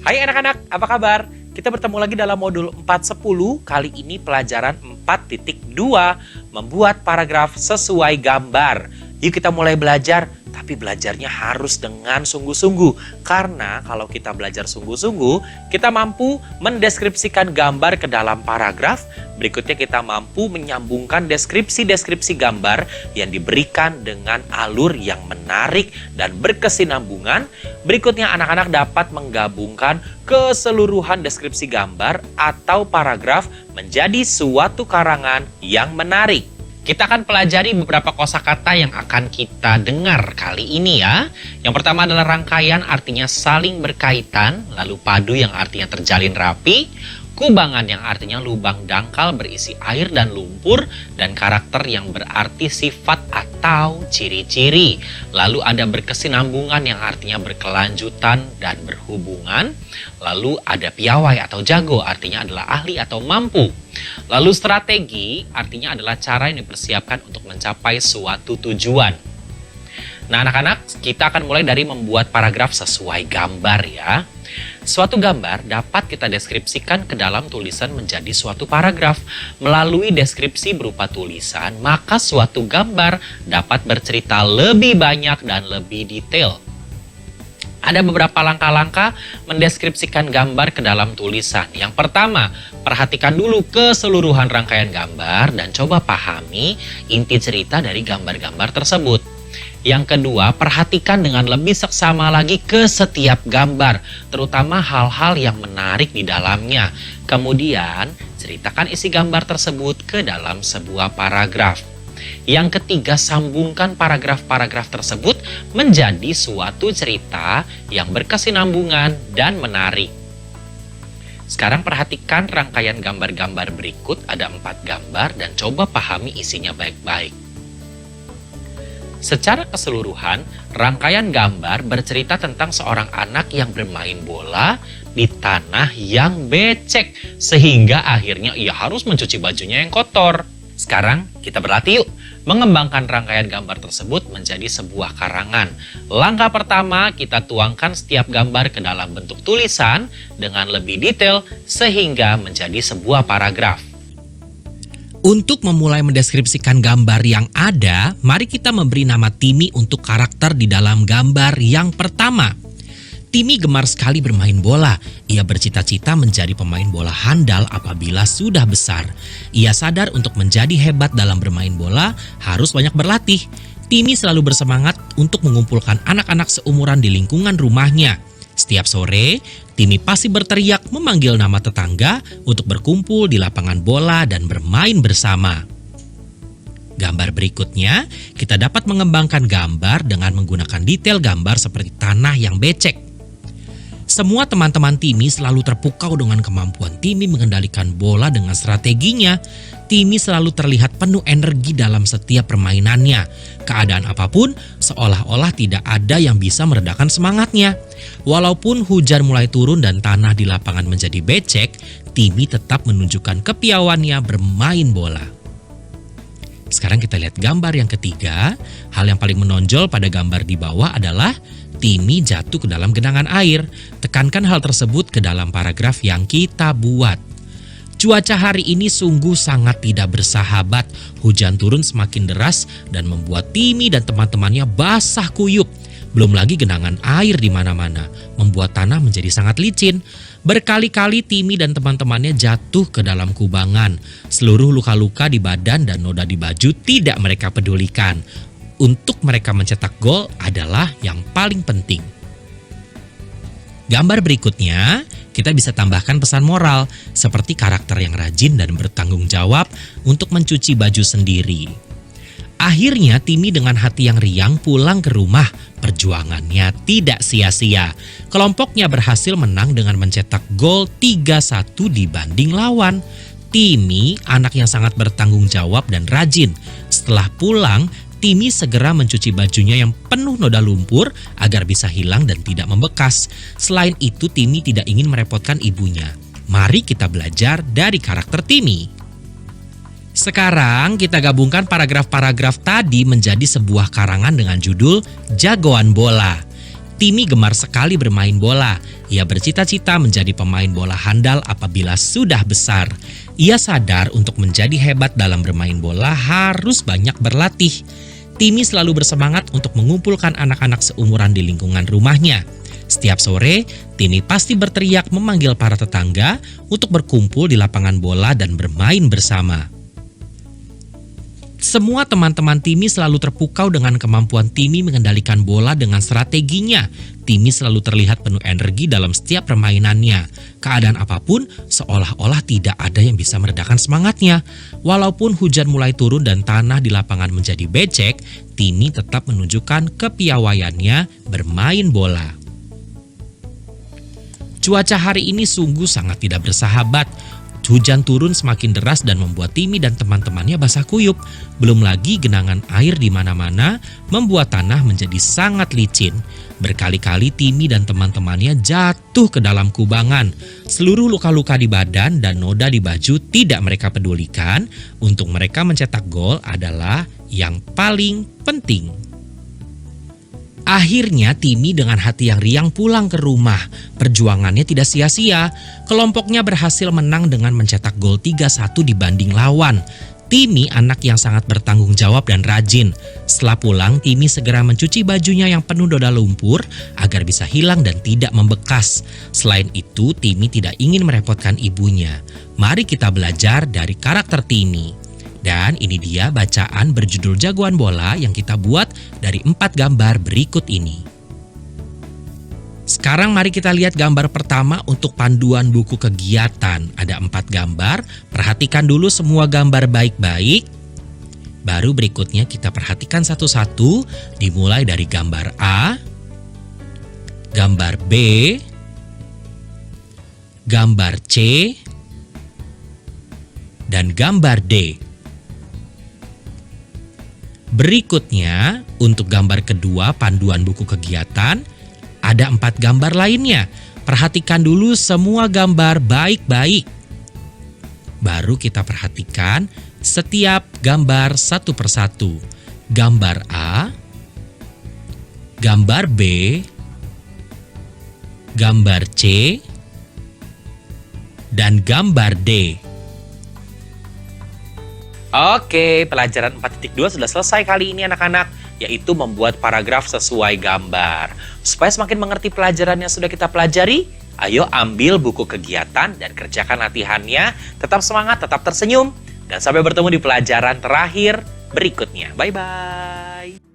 Hai anak-anak, apa kabar? Kita bertemu lagi dalam modul 410, kali ini pelajaran 4.2, membuat paragraf sesuai gambar. Yuk kita mulai belajar, tapi belajarnya harus dengan sungguh-sungguh. Karena kalau kita belajar sungguh-sungguh, kita mampu mendeskripsikan gambar ke dalam paragraf. Berikutnya kita mampu menyambungkan deskripsi-deskripsi gambar yang diberikan dengan alur yang menarik dan berkesinambungan. Berikutnya anak-anak dapat menggabungkan keseluruhan deskripsi gambar atau paragraf menjadi suatu karangan yang menarik. Kita akan pelajari beberapa kosakata yang akan kita dengar kali ini ya. Yang pertama adalah rangkaian, artinya saling berkaitan, lalu padu yang artinya terjalin rapi, kubangan yang artinya lubang dangkal berisi air dan lumpur, dan karakter yang berarti sifat atau ciri-ciri. Lalu ada berkesinambungan yang artinya berkelanjutan dan berhubungan. Lalu ada piawai atau jago, artinya adalah ahli atau mampu. Lalu strategi artinya adalah cara yang dipersiapkan untuk mencapai suatu tujuan. Nah anak-anak, kita akan mulai dari membuat paragraf sesuai gambar ya. Suatu gambar dapat kita deskripsikan ke dalam tulisan menjadi suatu paragraf. Melalui deskripsi berupa tulisan, maka suatu gambar dapat bercerita lebih banyak dan lebih detail. Ada beberapa langkah-langkah mendeskripsikan gambar ke dalam tulisan. Yang pertama, perhatikan dulu keseluruhan rangkaian gambar dan coba pahami inti cerita dari gambar-gambar tersebut. Yang kedua, perhatikan dengan lebih seksama lagi ke setiap gambar, terutama hal-hal yang menarik di dalamnya. Kemudian, ceritakan isi gambar tersebut ke dalam sebuah paragraf. Yang ketiga, sambungkan paragraf-paragraf tersebut menjadi suatu cerita yang berkesinambungan dan menarik. Sekarang perhatikan rangkaian gambar-gambar berikut, ada 4 gambar dan coba pahami isinya baik-baik. Secara keseluruhan, rangkaian gambar bercerita tentang seorang anak yang bermain bola di tanah yang becek, sehingga akhirnya ia harus mencuci bajunya yang kotor. Sekarang kita berlatih yuk, mengembangkan rangkaian gambar tersebut menjadi sebuah karangan. Langkah pertama, kita tuangkan setiap gambar ke dalam bentuk tulisan dengan lebih detail sehingga menjadi sebuah paragraf. Untuk memulai mendeskripsikan gambar yang ada, mari kita memberi nama Timmy untuk karakter di dalam gambar yang pertama. Timmy gemar sekali bermain bola. Ia bercita-cita menjadi pemain bola handal apabila sudah besar. Ia sadar untuk menjadi hebat dalam bermain bola harus banyak berlatih. Timmy selalu bersemangat untuk mengumpulkan anak-anak seumuran di lingkungan rumahnya. Setiap sore, Timmy pasti berteriak memanggil nama tetangga untuk berkumpul di lapangan bola dan bermain bersama. Gambar berikutnya, kita dapat mengembangkan gambar dengan menggunakan detail gambar seperti tanah yang becek. Semua teman-teman Timmy selalu terpukau dengan kemampuan Timmy mengendalikan bola dengan strateginya. Timmy selalu terlihat penuh energi dalam setiap permainannya. Keadaan apapun seolah-olah tidak ada yang bisa meredakan semangatnya. Walaupun hujan mulai turun dan tanah di lapangan menjadi becek, Timmy tetap menunjukkan kepiawaiannya bermain bola. Sekarang kita lihat gambar yang ketiga. Hal yang paling menonjol pada gambar di bawah adalah Timmy jatuh ke dalam genangan air. Tekankan hal tersebut ke dalam paragraf yang kita buat. Cuaca hari ini sungguh sangat tidak bersahabat. Hujan turun semakin deras dan membuat Timmy dan teman-temannya basah kuyup. Belum lagi genangan air di mana-mana, membuat tanah menjadi sangat licin. Berkali-kali Timmy dan teman-temannya jatuh ke dalam kubangan. Seluruh luka-luka di badan dan noda di baju tidak mereka pedulikan. Untuk mereka mencetak gol adalah yang paling penting. Gambar berikutnya, kita bisa tambahkan pesan moral seperti karakter yang rajin dan bertanggung jawab untuk mencuci baju sendiri. Akhirnya Timi dengan hati yang riang pulang ke rumah. Perjuangannya tidak sia-sia. Kelompoknya berhasil menang dengan mencetak gol 3-1 dibanding lawan. Timi anak yang sangat bertanggung jawab dan rajin. Setelah pulang, Timi segera mencuci bajunya yang penuh noda lumpur agar bisa hilang dan tidak membekas. Selain itu, Timi tidak ingin merepotkan ibunya. Mari kita belajar dari karakter Timi. Sekarang kita gabungkan paragraf-paragraf tadi menjadi sebuah karangan dengan judul Jagoan Bola. Timi gemar sekali bermain bola. Ia bercita-cita menjadi pemain bola handal apabila sudah besar. Ia sadar untuk menjadi hebat dalam bermain bola harus banyak berlatih. Timi selalu bersemangat untuk mengumpulkan anak-anak seumuran di lingkungan rumahnya. Setiap sore, Timi pasti berteriak memanggil para tetangga untuk berkumpul di lapangan bola dan bermain bersama. Semua teman-teman Timi selalu terpukau dengan kemampuan Timi mengendalikan bola dengan strateginya. Timi selalu terlihat penuh energi dalam setiap permainannya. Keadaan apapun seolah-olah tidak ada yang bisa meredakan semangatnya. Walaupun hujan mulai turun dan tanah di lapangan menjadi becek, Timi tetap menunjukkan kepiawaiannya bermain bola. Cuaca hari ini sungguh sangat tidak bersahabat. Hujan turun semakin deras dan membuat Timi dan teman-temannya basah kuyup. Belum lagi genangan air di mana-mana membuat tanah menjadi sangat licin. Berkali-kali Timi dan teman-temannya jatuh ke dalam kubangan. Seluruh luka-luka di badan dan noda di baju tidak mereka pedulikan. Untuk mereka mencetak gol adalah yang paling penting. Akhirnya Timi dengan hati yang riang pulang ke rumah. Perjuangannya tidak sia-sia. Kelompoknya berhasil menang dengan mencetak gol 3-1 dibanding lawan. Timi anak yang sangat bertanggung jawab dan rajin. Setelah pulang, Timi segera mencuci bajunya yang penuh noda lumpur agar bisa hilang dan tidak membekas. Selain itu, Timi tidak ingin merepotkan ibunya. Mari kita belajar dari karakter Timi. Dan ini dia bacaan berjudul Jagoan Bola yang kita buat dari 4 gambar berikut ini. Sekarang mari kita lihat gambar pertama untuk panduan buku kegiatan. Ada 4 gambar, perhatikan dulu semua gambar baik-baik. Baru berikutnya kita perhatikan satu-satu, dimulai dari gambar A, gambar B, gambar C, dan gambar D. Berikutnya, untuk gambar kedua panduan buku kegiatan, ada 4 gambar lainnya. Perhatikan dulu semua gambar baik-baik. Baru kita perhatikan setiap gambar satu persatu. Gambar A, gambar B, gambar C, dan gambar D. Oke, pelajaran 4.2 sudah selesai kali ini anak-anak, yaitu membuat paragraf sesuai gambar. Supaya semakin mengerti pelajaran yang sudah kita pelajari, ayo ambil buku kegiatan dan kerjakan latihannya. Tetap semangat, tetap tersenyum, dan sampai bertemu di pelajaran terakhir berikutnya. Bye-bye.